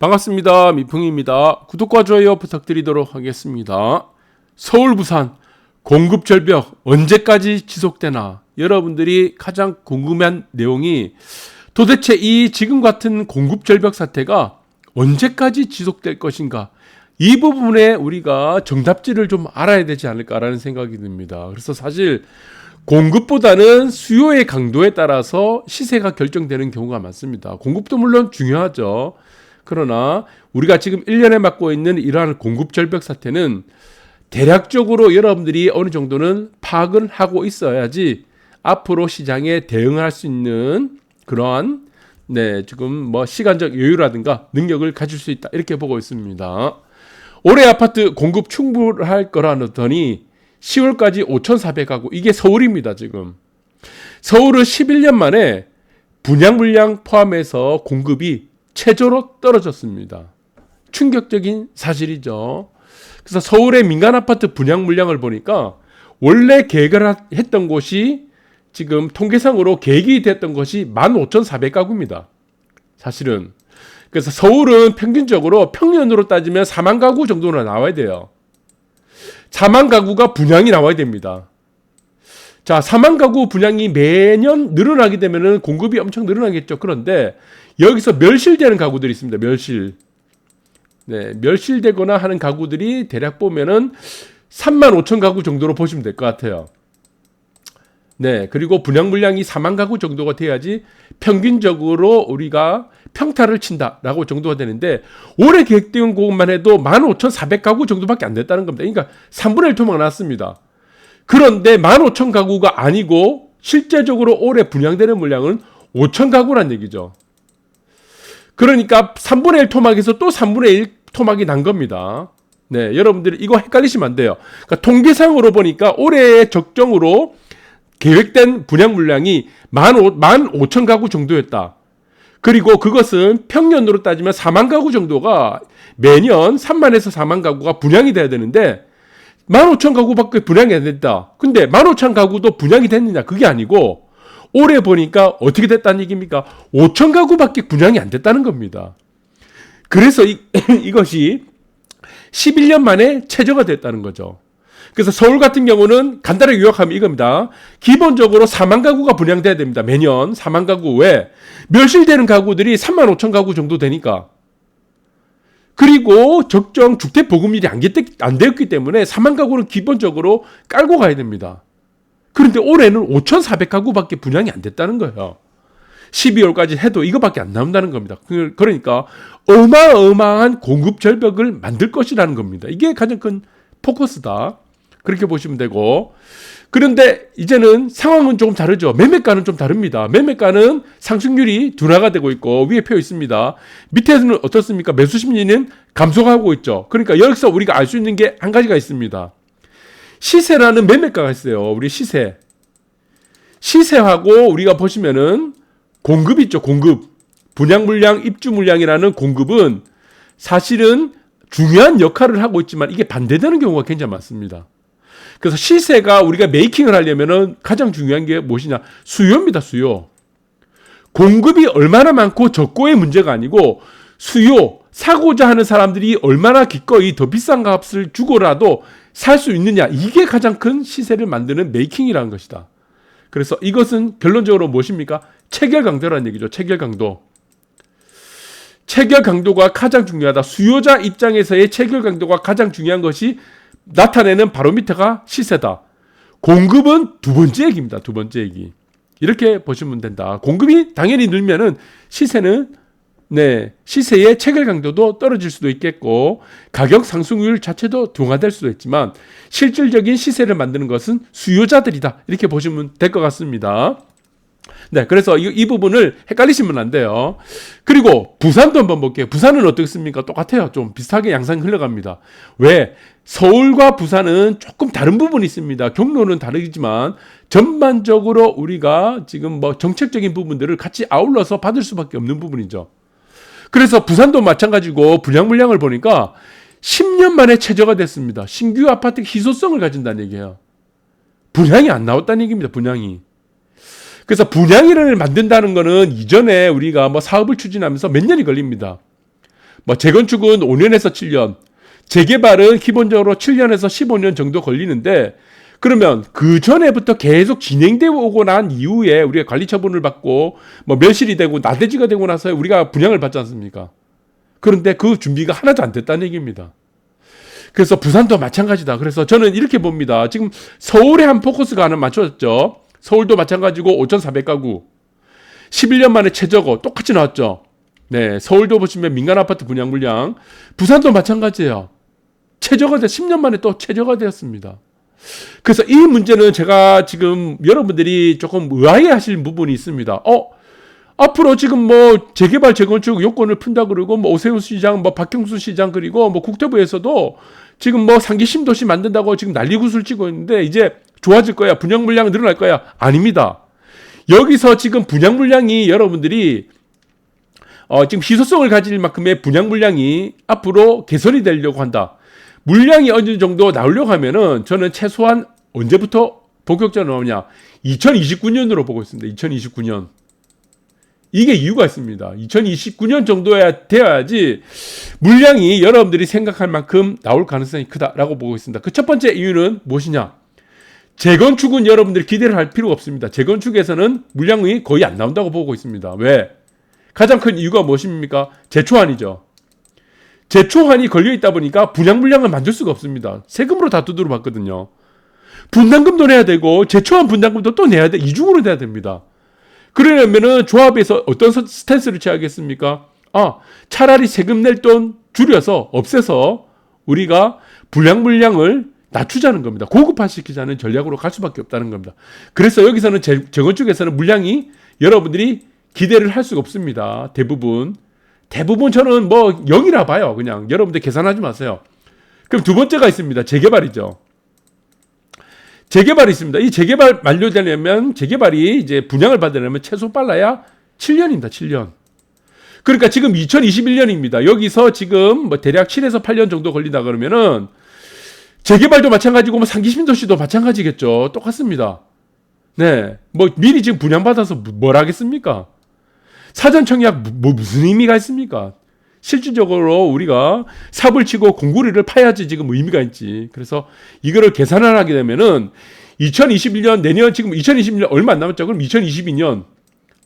반갑습니다. 미풍입니다. 구독과 좋아요 부탁드리도록 하겠습니다. 서울 부산 공급 절벽 언제까지 지속되나? 여러분들이 가장 궁금한 내용이 도대체 이 지금 같은 공급 절벽 사태가 언제까지 지속될 것인가? 이 부분에 우리가 정답지를 좀 알아야 되지 않을까라는 생각이 듭니다. 그래서 사실 공급보다는 수요의 강도에 따라서 시세가 결정되는 경우가 많습니다. 공급도 물론 중요하죠. 그러나 우리가 지금 1년에 맞고 있는 이러한 공급 절벽 사태는 대략적으로 여러분들이 어느 정도는 파악을 하고 있어야지 앞으로 시장에 대응할 수 있는 그러한 지금 시간적 여유라든가 능력을 가질 수 있다, 이렇게 보고 있습니다. 올해 아파트 공급 충분할 거라더니 10월까지 5,400가구, 이게 서울입니다. 지금 서울은 11년 만에 분양 물량 포함해서 공급이 최저로 떨어졌습니다. 충격적인 사실이죠. 그래서 서울의 민간 아파트 분양 물량을 보니까 원래 계획을 했던 곳이 지금 통계상으로 계획이 됐던 것이 15,400가구입니다. 사실은. 그래서 서울은 평균적으로 평년으로 따지면 4만 가구 정도는 나와야 돼요. 4만 가구가 분양이 나와야 됩니다. 자, 4만 가구 분양이 매년 늘어나게 되면은 공급이 엄청 늘어나겠죠. 그런데 여기서 멸실되는 가구들이 있습니다. 멸실되거나 하는 가구들이 대략 보면은 3만 5천 가구 정도로 보시면 될 것 같아요. 그리고 분양 물량이 4만 가구 정도가 돼야지 평균적으로 우리가 평타를 친다라고 정도가 되는데, 올해 계획된 곳만 해도 15,400가구 정도밖에 안 됐다는 겁니다. 그러니까 3분의 1 토막 났습니다. 그런데 15,000가구가 아니고 실제적으로 올해 분양되는 물량은 5,000가구란 얘기죠. 그러니까 3분의 1 토막에서 또 3분의 1 토막이 난 겁니다. 여러분들이 이거 헷갈리시면 안 돼요. 그러니까 통계상으로 보니까 올해의 적정으로 계획된 분양 물량이 15,000가구 정도였다. 그리고 그것은 평년으로 따지면 4만 가구 정도가 매년 3만에서 4만 가구가 분양이 돼야 되는데 15,000가구밖에 분양이 안 됐다. 근데 15,000가구도 분양이 됐느냐? 그게 아니고 올해 보니까 어떻게 됐다는 얘기입니까? 5,000가구밖에 분양이 안 됐다는 겁니다. 그래서 이것이 11년 만에 최저가 됐다는 거죠. 그래서 서울 같은 경우는 간단하게 요약하면 이겁니다. 기본적으로 4만 가구가 분양돼야 됩니다. 매년 4만 가구 외에 멸실되는 가구들이 3만 5천 가구 정도 되니까. 그리고 적정 주택 보급률이 안 되었기 때문에 4만 가구는 기본적으로 깔고 가야 됩니다. 그런데 올해는 5,400가구밖에 분양이 안 됐다는 거예요. 12월까지 해도 이거밖에 안 나온다는 겁니다. 그러니까 어마어마한 공급 절벽을 만들 것이라는 겁니다. 이게 가장 큰 포커스다, 그렇게 보시면 되고, 그런데 이제는 상황은 조금 다르죠. 매매가는 좀 다릅니다. 매매가는 상승률이 둔화가 되고 있고 위에 표 있습니다. 밑에는 어떻습니까? 매수 심리는 감소하고 있죠. 그러니까 여기서 우리가 알 수 있는 게 한 가지가 있습니다. 시세라는 매매가가 있어요. 우리 시세하고 우리가 보시면은 공급 있죠. 공급. 분양 물량, 입주 물량이라는 공급은 사실은 중요한 역할을 하고 있지만 이게 반대되는 경우가 굉장히 많습니다. 그래서 시세가 우리가 메이킹을 하려면은 가장 중요한 게 무엇이냐? 수요입니다. 수요. 공급이 얼마나 많고 적고의 문제가 아니고 수요, 사고자 하는 사람들이 얼마나 기꺼이 더 비싼 값을 주고라도 살 수 있느냐, 이게 가장 큰 시세를 만드는 메이킹이라는 것이다. 그래서 이것은 결론적으로 무엇입니까? 체결 강도라는 얘기죠. 체결 강도. 체결 강도가 가장 중요하다. 수요자 입장에서의 체결 강도가 가장 중요한 것이 나타내는 바로미터가 시세다. 공급은 두 번째 얘기입니다. 두 번째 얘기. 이렇게 보시면 된다. 공급이 당연히 늘면은 시세는 시세의 체결 강도도 떨어질 수도 있겠고 가격 상승률 자체도 둔화될 수도 있지만 실질적인 시세를 만드는 것은 수요자들이다, 이렇게 보시면 될 것 같습니다. 그래서 이 부분을 헷갈리시면 안 돼요. 그리고 부산도 한번 볼게요. 부산은 어떻습니까? 똑같아요. 좀 비슷하게 양상이 흘러갑니다. 왜? 서울과 부산은 조금 다른 부분이 있습니다. 경로는 다르지만 전반적으로 우리가 지금 정책적인 부분들을 같이 아울러서 받을 수밖에 없는 부분이죠. 그래서 부산도 마찬가지고 분양 물량을 보니까 10년 만에 최저가 됐습니다. 신규 아파트 희소성을 가진다는 얘기예요. 분양이 안 나왔다는 얘기입니다. 분양이. 그래서 분양이를 만든다는 거는 이전에 우리가 사업을 추진하면서 몇 년이 걸립니다. 뭐 재건축은 5년에서 7년, 재개발은 기본적으로 7년에서 15년 정도 걸리는데 그러면 그 전에부터 계속 진행되어 오고 난 이후에 우리가 관리 처분을 받고 뭐 멸실이 되고 나대지가 되고 나서 우리가 분양을 받지 않습니까? 그런데 그 준비가 하나도 안 됐다는 얘기입니다. 그래서 부산도 마찬가지다. 그래서 저는 이렇게 봅니다. 지금 서울에 한 포커스가 하나 맞춰졌죠. 서울도 마찬가지고 5,400가구. 11년 만에 최저고 똑같이 나왔죠. 네, 서울도 보시면 민간 아파트 분양 물량. 부산도 마찬가지예요. 최저가 10년 만에 또 최저가 되었습니다. 그래서 이 문제는 제가 지금 여러분들이 조금 의아해 하실 부분이 있습니다. 앞으로 지금 뭐 재개발 재건축 요건을 푼다 그러고 뭐 오세훈 시장, 뭐 박형수 시장 그리고 뭐 국토부에서도 지금 뭐 상기 신도시 만든다고 지금 난리 구슬 치고 있는데 이제 좋아질 거야. 분양 물량 늘어날 거야. 아닙니다. 여기서 지금 분양 물량이 여러분들이 지금 희소성을 가질 만큼의 분양 물량이 앞으로 개선이 되려고 한다. 물량이 어느 정도 나오려고 하면은 저는 최소한 언제부터 본격적으로 나오냐? 2029년으로 보고 있습니다. 2029년. 이게 이유가 있습니다. 2029년 정도야 되어야지 물량이 여러분들이 생각할 만큼 나올 가능성이 크다라고 보고 있습니다. 그 첫 번째 이유는 무엇이냐? 재건축은 여러분들이 기대를 할 필요가 없습니다. 재건축에서는 물량이 거의 안 나온다고 보고 있습니다. 왜? 가장 큰 이유가 무엇입니까? 재초안이죠. 재초안이 걸려있다 보니까 분양 물량을 만들 수가 없습니다. 세금으로 다 두드려 받거든요. 분담금도 내야 되고 재초안 분담금도 또 내야 돼. 이중으로 내야 됩니다. 그러려면은 조합에서 어떤 스탠스를 취하겠습니까? 차라리 세금 낼 돈 줄여서 없애서 우리가 분양 물량을 낮추자는 겁니다. 고급화시키자는 전략으로 갈 수밖에 없다는 겁니다. 그래서 여기서는 재건축에서는 물량이 여러분들이 기대를 할 수가 없습니다. 대부분 저는 뭐 0이라 봐요. 그냥 여러분들 계산하지 마세요. 그럼 두 번째가 있습니다. 재개발이죠. 재개발이 있습니다. 이 재개발 만료되려면 재개발이 이제 분양을 받으려면 최소 빨라야 7년입니다. 7년. 그러니까 지금 2021년입니다. 여기서 지금 뭐 대략 7에서 8년 정도 걸린다 그러면은 재개발도 마찬가지고 뭐 상기 신도시도 마찬가지겠죠. 똑같습니다. 네. 뭐 미리 지금 분양받아서 뭘 하겠습니까? 사전 청약 무슨 의미가 있습니까? 실질적으로 우리가 삽을 치고 공구리를 파야지 지금 의미가 있지. 그래서 이거를 계산을 하게 되면은 2021년 내년 지금 2021년 얼마 안 남았죠. 그럼 2022년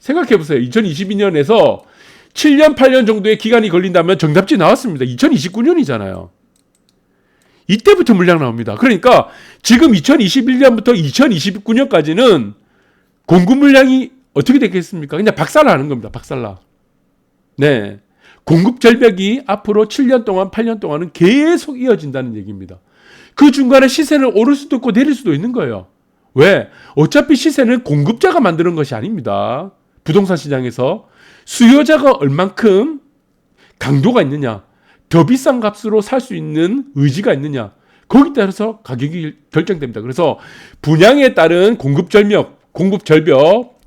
생각해 보세요. 2022년에서 7년 8년 정도의 기간이 걸린다면 정답지 나왔습니다. 2029년이잖아요. 이때부터 물량 나옵니다. 그러니까 지금 2021년부터 2029년까지는 공급 물량이 어떻게 되겠습니까? 그냥 박살나는 겁니다. 박살나. 네. 공급 절벽이 앞으로 7년 동안, 8년 동안은 계속 이어진다는 얘기입니다. 그 중간에 시세는 오를 수도 있고 내릴 수도 있는 거예요. 왜? 어차피 시세는 공급자가 만드는 것이 아닙니다. 부동산 시장에서 수요자가 얼만큼 강도가 있느냐, 더 비싼 값으로 살 수 있는 의지가 있느냐, 거기에 따라서 가격이 결정됩니다. 그래서 분양에 따른 공급 절벽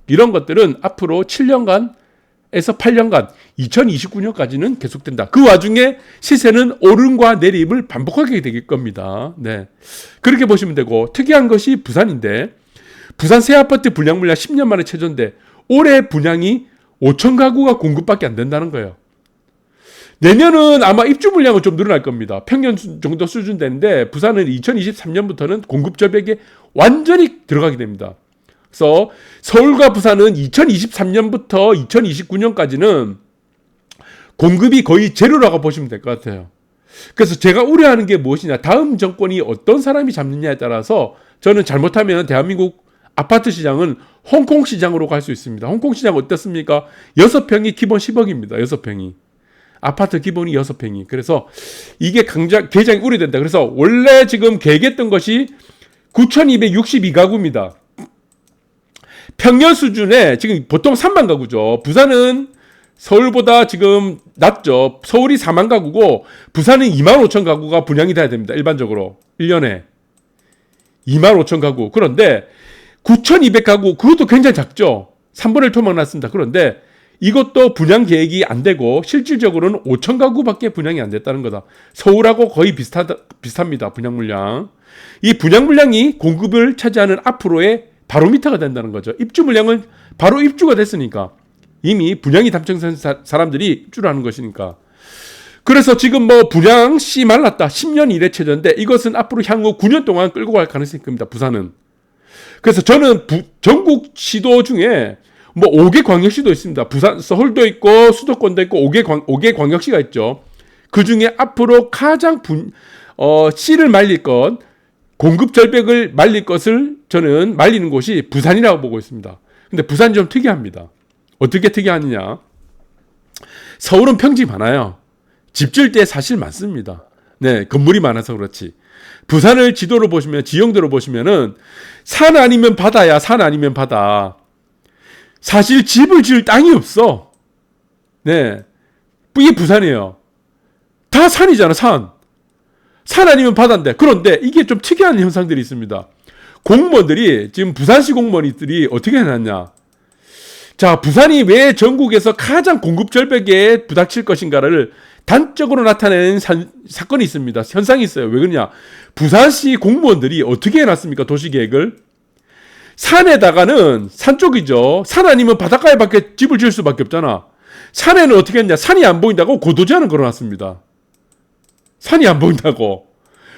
이런 것들은 앞으로 7년간에서 8년간 2029년까지는 계속된다. 그 와중에 시세는 오름과 내림을 반복하게 될 겁니다. 네. 그렇게 보시면 되고, 특이한 것이 부산인데 부산 새 아파트 분양 물량 10년 만에 최저인데 올해 분양이 5천 가구가 공급밖에 안 된다는 거예요. 내년은 아마 입주 물량은 좀 늘어날 겁니다. 평년 정도 수준 되는데 부산은 2023년부터는 공급 절벽에 완전히 들어가게 됩니다. 그래서 서울과 부산은 2023년부터 2029년까지는 공급이 거의 제로라고 보시면 될 것 같아요. 그래서 제가 우려하는 게 무엇이냐, 다음 정권이 어떤 사람이 잡느냐에 따라서 저는 잘못하면 대한민국 아파트 시장은 홍콩 시장으로 갈 수 있습니다. 홍콩 시장 어떻습니까? 6평이 기본 10억입니다. 6평이. 아파트 기본이 6평이. 그래서 이게 굉장히 우려된다. 그래서 원래 지금 계획했던 것이 9,262가구입니다. 평년 수준에 지금 보통 3만 가구죠. 부산은 서울보다 지금 낮죠. 서울이 4만 가구고 부산은 2만 5천 가구가 분양이 돼야 됩니다. 일반적으로 1년에 2만 5천 가구. 그런데 9,200가구 그것도 굉장히 작죠. 3분의 1 토막 났습니다. 그런데 이것도 분양 계획이 안 되고 실질적으로는 5천 가구밖에 분양이 안 됐다는 거다. 서울하고 거의 비슷합니다. 분양 물량. 이 분양 물량이 공급을 차지하는 앞으로의 바로미터가 된다는 거죠. 입주 물량은 바로 입주가 됐으니까 이미 분양이 당첨된 사람들이 입주를 하는 것이니까. 그래서 지금 뭐 분양 씨 말랐다. 10년 이내 최저인데 이것은 앞으로 향후 9년 동안 끌고 갈 가능성이 큽니다. 부산은. 그래서 저는 전국 시도 중에 뭐 5개 광역시도 있습니다. 부산, 서울도 있고 수도권도 있고 5개 광역시가 있죠. 그 중에 앞으로 가장 씨를 말릴 것, 공급 절벽을 말릴 것을 저는 말리는 곳이 부산이라고 보고 있습니다. 근데 부산이 좀 특이합니다. 어떻게 특이하느냐? 서울은 평지 많아요. 집 지을 때 사실 많습니다. 네, 건물이 많아서 그렇지. 부산을 지도로 보시면, 지형도로 보시면은 산 아니면 바다야, 산 아니면 바다. 사실 집을 지을 땅이 없어. 네. 이게 부산이에요. 다 산이잖아, 산. 산 아니면 바다인데. 그런데 이게 좀 특이한 현상들이 있습니다. 공무원들이, 지금 부산시 공무원들이 어떻게 해놨냐. 자, 부산이 왜 전국에서 가장 공급 절벽에 부닥칠 것인가를 단적으로 나타내는 사건이 있습니다. 현상이 있어요. 왜 그러냐. 부산시 공무원들이 어떻게 해놨습니까? 도시계획을. 산에다가는 산 쪽이죠. 산 아니면 바닷가에 밖에 집을 지을 수밖에 없잖아. 산에는 어떻게 했냐. 산이 안 보인다고 고도제한을 걸어놨습니다. 산이 안 보인다고.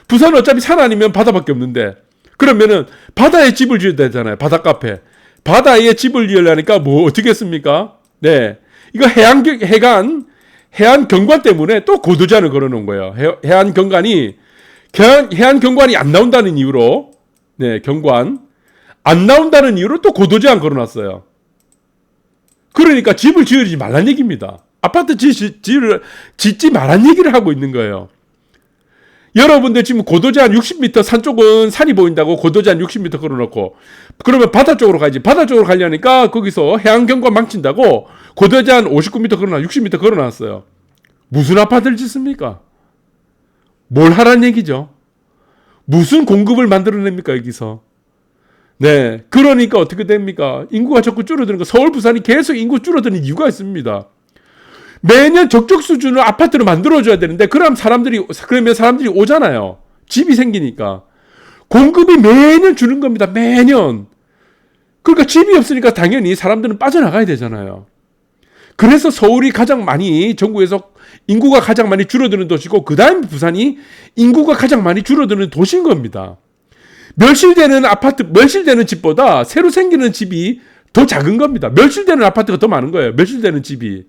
부산은 어차피 산 아니면 바다밖에 없는데. 그러면은 바다에 집을 지어야 되잖아요. 바닷가 앞에. 바다에 집을 지으려니까 뭐 어떻게 했습니까? 네. 이거 해안 경관 때문에 또 고도제한을 걸어놓은 거예요. 해안 경관이 안 나온다는 이유로, 네, 경관. 안 나온다는 이유로 또 고도제한 걸어놨어요. 그러니까 집을 지으지 말란 얘기입니다. 아파트 짓지 말란 얘기를 하고 있는 거예요. 여러분들 지금 고도제한 60m 산 쪽은 산이 보인다고 고도제한 60m 걸어놓고 그러면 바다 쪽으로 가야지. 바다 쪽으로 가려니까 거기서 해안경관 망친다고 고도제한 59m 걸어놔 60m 걸어놨어요. 무슨 아파트를 짓습니까? 뭘 하란 얘기죠? 무슨 공급을 만들어냅니까 여기서? 네, 그러니까 어떻게 됩니까? 인구가 자꾸 줄어드는 거. 서울, 부산이 계속 인구 줄어드는 이유가 있습니다. 매년 적정 수준으로 아파트를 만들어줘야 되는데, 그러면 사람들이 오잖아요. 집이 생기니까. 공급이 매년 주는 겁니다. 매년. 그러니까 집이 없으니까 당연히 사람들은 빠져나가야 되잖아요. 그래서 서울이 가장 많이, 전국에서 인구가 가장 많이 줄어드는 도시고, 그 다음에 부산이 인구가 가장 많이 줄어드는 도시인 겁니다. 멸실되는 집보다 새로 생기는 집이 더 작은 겁니다. 멸실되는 아파트가 더 많은 거예요. 멸실되는 집이.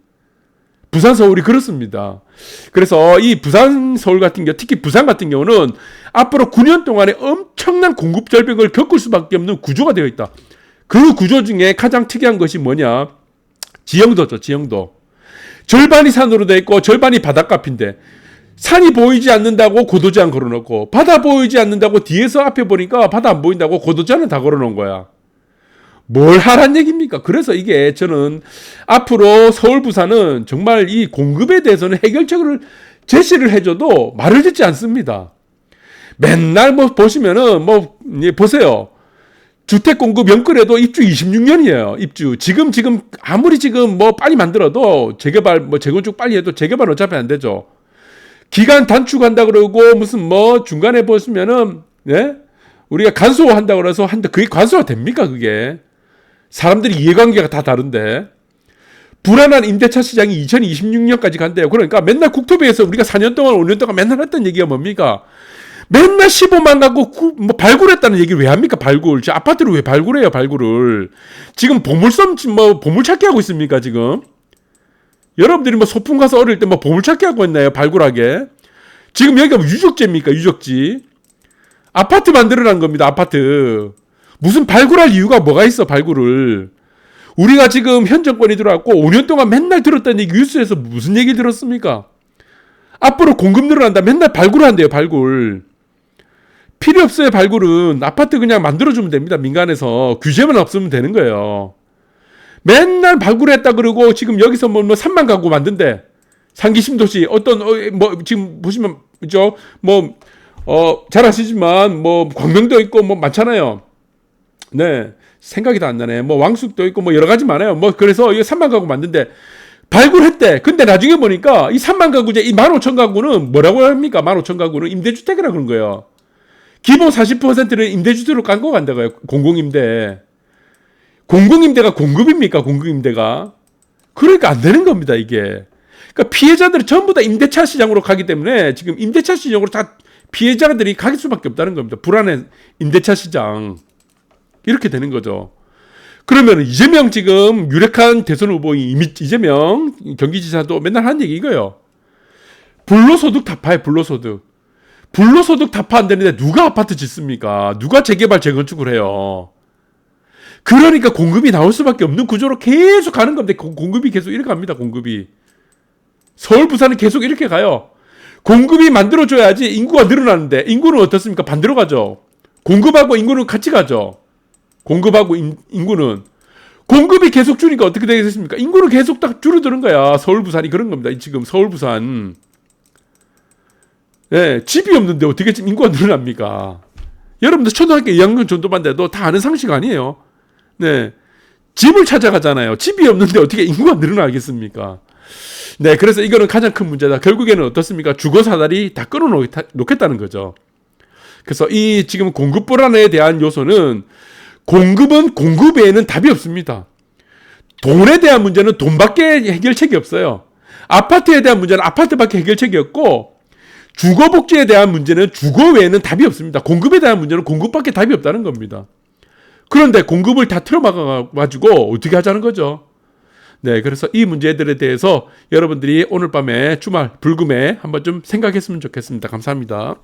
부산, 서울이 그렇습니다. 그래서 이 부산, 서울 같은 경우, 특히 부산 같은 경우는 앞으로 9년 동안에 엄청난 공급 절벽을 겪을 수밖에 없는 구조가 되어 있다. 그 구조 중에 가장 특이한 것이 뭐냐? 지형도죠, 지형도. 절반이 산으로 되어 있고 절반이 바닷가 앞인데 산이 보이지 않는다고 고도제한 걸어놓고 바다 보이지 않는다고 뒤에서 앞에 보니까 바다 안 보인다고 고도제한은 다 걸어놓은 거야. 뭘 하란 얘기입니까? 그래서 이게 저는 앞으로 서울, 부산은 정말 이 공급에 대해서는 해결책을 제시를 해줘도 말을 듣지 않습니다. 맨날 뭐 보시면은 보세요. 주택 공급 연끌해도 입주 26년이에요. 입주. 지금 아무리 지금 뭐 빨리 만들어도 재건축 빨리 해도 재개발 어차피 안 되죠. 기간 단축한다 그러고 무슨 중간에 보시면은 네? 우리가 간소화한다 그래서 그게 간소화 됩니까 그게? 사람들이 이해관계가 다 다른데 불안한 임대차 시장이 2026년까지 간대요. 그러니까 맨날 국토부에서 우리가 4년 동안 5년 동안 맨날 했던 얘기가 뭡니까? 맨날 15만 가구 발굴했다는 얘기를 왜 합니까? 발굴. 아파트를 왜 발굴해요? 발굴을. 지금 보물찾기 하고 있습니까? 지금? 여러분들이 소풍 가서 어릴 때 보물찾기 하고 있나요? 발굴하게. 지금 여기가 유적지입니까? 유적지. 아파트 만들어낸 겁니다. 아파트. 무슨 발굴할 이유가 뭐가 있어? 발굴을. 우리가 지금 현 정권이 들어왔고 5년 동안 맨날 들었던 얘기 뉴스에서 무슨 얘기 들었습니까? 앞으로 공급 늘어난다. 맨날 발굴한대요. 발굴. 필요 없어요. 발굴은. 아파트 그냥 만들어주면 됩니다. 민간에서. 규제만 없으면 되는 거예요. 맨날 발굴했다 그러고 지금 여기서 3만 가구 만든대. 상기 신도시 지금 보시면 그죠? 잘 아시지만 광명도 있고 많잖아요. 네. 생각이 다 안 나네. 왕숙도 있고 여러 가지 많아요. 그래서 이거 3만 가구 만든대. 발굴했대. 근데 나중에 보니까 이 3만 가구제 이 15,000가구는 뭐라고 합니까? 15,000가구는 임대주택이라 그런 거예요. 기본 40%를 임대주택으로 깐거 간다고요. 공공임대. 공공임대가 공급입니까? 공공임대가. 그러니까 안 되는 겁니다, 이게. 그러니까 피해자들이 전부 다 임대차 시장으로 가기 때문에 지금 임대차 시장으로 다 피해자들이 갈 수밖에 없다는 겁니다. 불안한 임대차 시장. 이렇게 되는 거죠. 그러면 이재명 지금 유력한 대선 후보인 이재명 경기지사도 맨날 하는 얘기 이거예요. 불로소득 타파에 불로소득. 불로소득 타파 안 되는데 누가 아파트 짓습니까? 누가 재개발 재건축을 해요? 그러니까 공급이 나올 수밖에 없는 구조로 계속 가는 겁니다. 공급이 계속 이렇게 갑니다. 공급이. 서울, 부산은 계속 이렇게 가요. 공급이 만들어줘야지 인구가 늘어나는데 인구는 어떻습니까? 반대로 가죠. 공급하고 인구는 같이 가죠. 공급하고 인구는. 공급이 계속 줄니까 어떻게 되겠습니까? 인구는 계속 딱 줄어드는 거야. 서울, 부산이 그런 겁니다. 지금 서울, 부산. 네, 집이 없는데 어떻게 지금 인구가 늘어납니까? 여러분들 초등학교 2학년 정도만 돼도 다 아는 상식 아니에요? 네. 집을 찾아가잖아요. 집이 없는데 어떻게 인구가 늘어나겠습니까? 네, 그래서 이거는 가장 큰 문제다. 결국에는 어떻습니까? 주거 사다리 다 끊어놓겠다는 거죠. 그래서 이 지금 공급 불안에 대한 요소는 공급은 공급 외에는 답이 없습니다. 돈에 대한 문제는 돈밖에 해결책이 없어요. 아파트에 대한 문제는 아파트밖에 해결책이 없고 주거 복지에 대한 문제는 주거 외에는 답이 없습니다. 공급에 대한 문제는 공급밖에 답이 없다는 겁니다. 그런데 공급을 다 틀어막아가지고 어떻게 하자는 거죠? 네, 그래서 이 문제들에 대해서 여러분들이 오늘 밤에 주말 불금에 한번 좀 생각했으면 좋겠습니다. 감사합니다.